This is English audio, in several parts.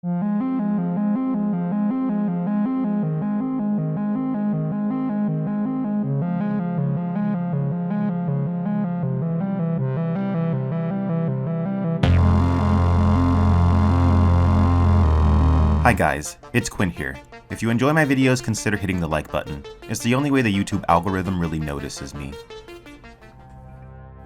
Hi guys, it's Quinn here. If you enjoy my videos, consider hitting the like button. It's the only way the YouTube algorithm really notices me.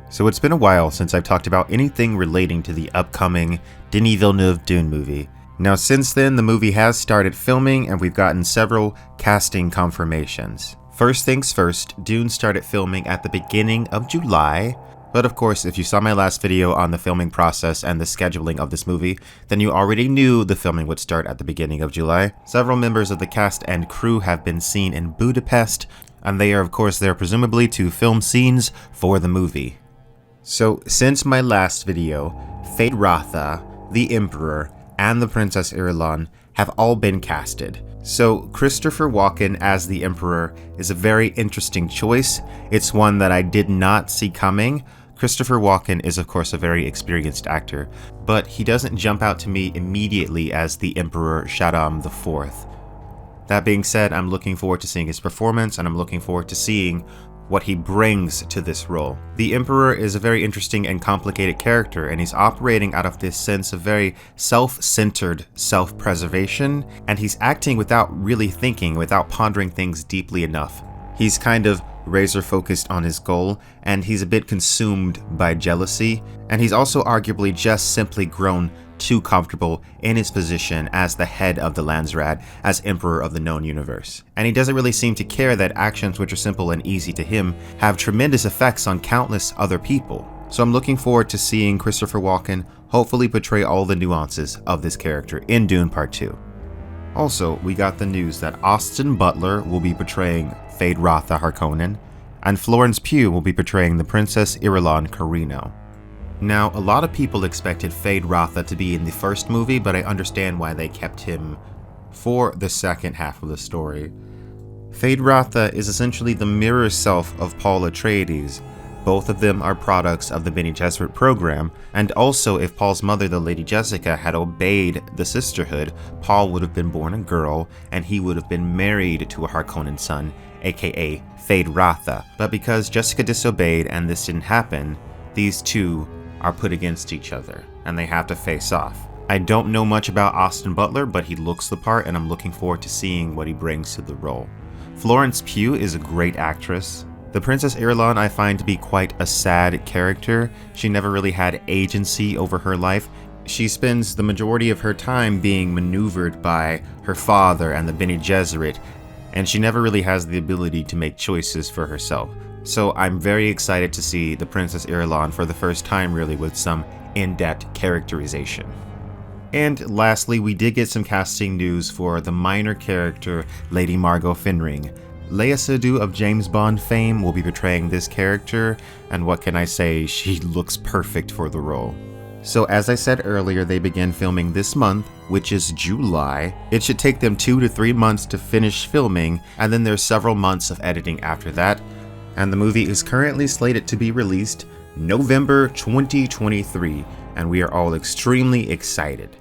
So it's been a while since I've talked about anything relating to the upcoming Denis Villeneuve Dune movie. Now since then, the movie has started filming and we've gotten several casting confirmations. First things first, Dune started filming at the beginning of July. But of course, if you saw my last video on the filming process and the scheduling of this movie, then you already knew the filming would start at the beginning of July. Several members of the cast and crew have been seen in Budapest, and they are of course there presumably to film scenes for the movie. So since my last video, Fade Ratha, the Emperor, and the Princess Irulan have all been casted. So Christopher Walken as the Emperor is a very interesting choice. It's one that I did not see coming. Christopher Walken is of course a very experienced actor, but he doesn't jump out to me immediately as the Emperor Shaddam IV. That being said, I'm looking forward to seeing his performance and I'm looking forward to seeing what he brings to this role. The Emperor is a very interesting and complicated character, and he's operating out of this sense of very self-centered self-preservation, and he's acting without really thinking, without pondering things deeply enough. He's kind of razor-focused on his goal, and he's a bit consumed by jealousy, and he's also arguably just simply grown too comfortable in his position as the head of the Landsraad, as Emperor of the known universe. And he doesn't really seem to care that actions which are simple and easy to him have tremendous effects on countless other people. So I'm looking forward to seeing Christopher Walken hopefully portray all the nuances of this character in Dune Part 2. Also, we got the news that Austin Butler will be portraying Fade Ratha Harkonnen, and Florence Pugh will be portraying the Princess Irulan Carino. Now, a lot of people expected Fade Ratha to be in the first movie, but I understand why they kept him for the second half of the story. Fade Ratha is essentially the mirror self of Paul Atreides. Both of them are products of the Bene Gesserit program, and also if Paul's mother, the Lady Jessica, had obeyed the sisterhood, Paul would have been born a girl, and he would have been married to a Harkonnen son, aka Fade Ratha. But because Jessica disobeyed and this didn't happen, these two are put against each other, and they have to face off. I don't know much about Austin Butler, but he looks the part, and I'm looking forward to seeing what he brings to the role. Florence Pugh is a great actress. The Princess Irulan I find to be quite a sad character. She never really had agency over her life. She spends the majority of her time being maneuvered by her father and the Bene Gesserit, and she never really has the ability to make choices for herself. So I'm very excited to see the Princess Irulan for the first time really with some in-depth characterization. And lastly, we did get some casting news for the minor character Lady Margot Finring. Lea Seydoux of James Bond fame will be portraying this character, and what can I say, she looks perfect for the role. So as I said earlier, they begin filming this month, which is July. It should take them 2 to 3 months to finish filming, and then there's several months of editing after that. And the movie is currently slated to be released November 2023, and we are all extremely excited.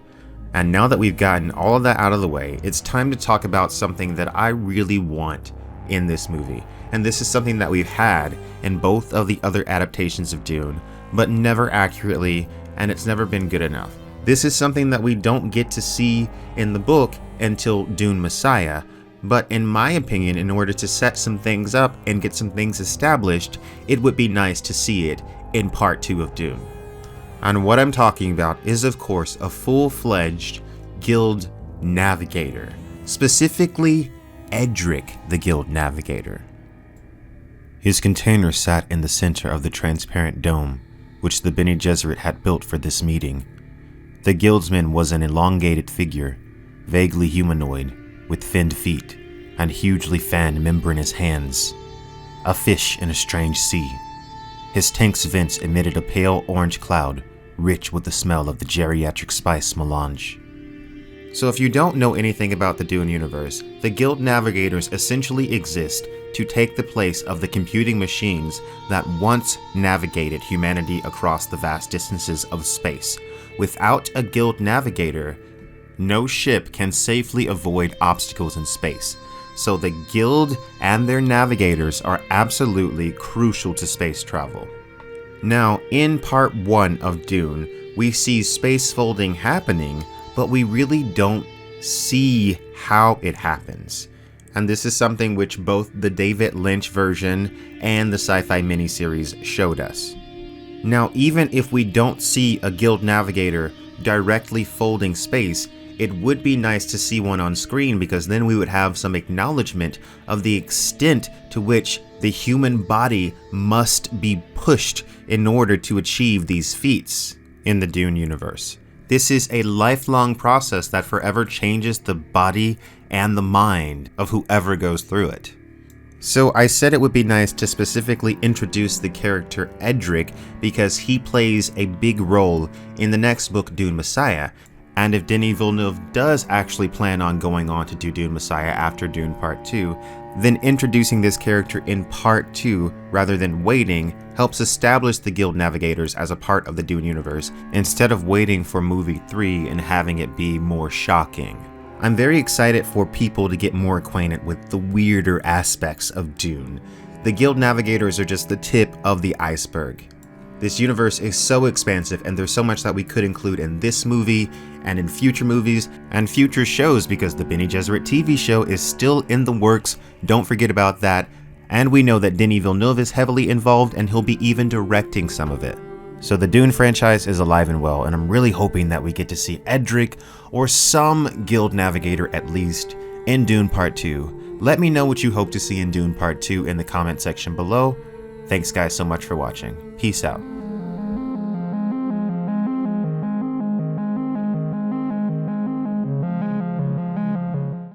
And now that we've gotten all of that out of the way, it's time to talk about something that I really want in this movie. And this is something that we've had in both of the other adaptations of Dune, but never accurately, and it's never been good enough. This is something that we don't get to see in the book until Dune Messiah, but in my opinion, in order to set some things up and get some things established, it would be nice to see it in Part 2 of Dune. And what I'm talking about is of course a full-fledged Guild Navigator, specifically Edric the Guild Navigator. His container sat in the center of the transparent dome, which the Bene Gesserit had built for this meeting. The guildsman was an elongated figure, vaguely humanoid, with finned feet and hugely fanned membranous hands. A fish in a strange sea. His tank's vents emitted a pale orange cloud, rich with the smell of the geriatric spice melange. So if you don't know anything about the Dune universe, the Guild Navigators essentially exist to take the place of the computing machines that once navigated humanity across the vast distances of space. Without a Guild Navigator, no ship can safely avoid obstacles in space, so the Guild and their navigators are absolutely crucial to space travel. Now, in part 1 of Dune, we see space folding happening, but we really don't see how it happens. And this is something which both the David Lynch version and the sci-fi miniseries showed us. Now, even if we don't see a Guild navigator directly folding space, it would be nice to see one on screen, because then we would have some acknowledgement of the extent to which the human body must be pushed in order to achieve these feats in the Dune universe. This is a lifelong process that forever changes the body and the mind of whoever goes through it. So I said it would be nice to specifically introduce the character Edric, because he plays a big role in the next book, Dune Messiah. And if Denis Villeneuve does actually plan on going on to do Dune Messiah after Dune Part 2, then introducing this character in Part 2 rather than waiting helps establish the Guild Navigators as a part of the Dune universe, instead of waiting for movie 3 and having it be more shocking. I'm very excited for people to get more acquainted with the weirder aspects of Dune. The Guild Navigators are just the tip of the iceberg. This universe is so expansive, and there's so much that we could include in this movie and in future movies and future shows, because the Bene Gesserit TV show is still in the works. Don't forget about that. And we know that Denis Villeneuve is heavily involved, and he'll be even directing some of it. So the Dune franchise is alive and well, and I'm really hoping that we get to see Edric or some Guild Navigator at least in Dune Part 2. Let me know what you hope to see in Dune Part 2 in the comment section below. Thanks guys so much for watching. Peace out.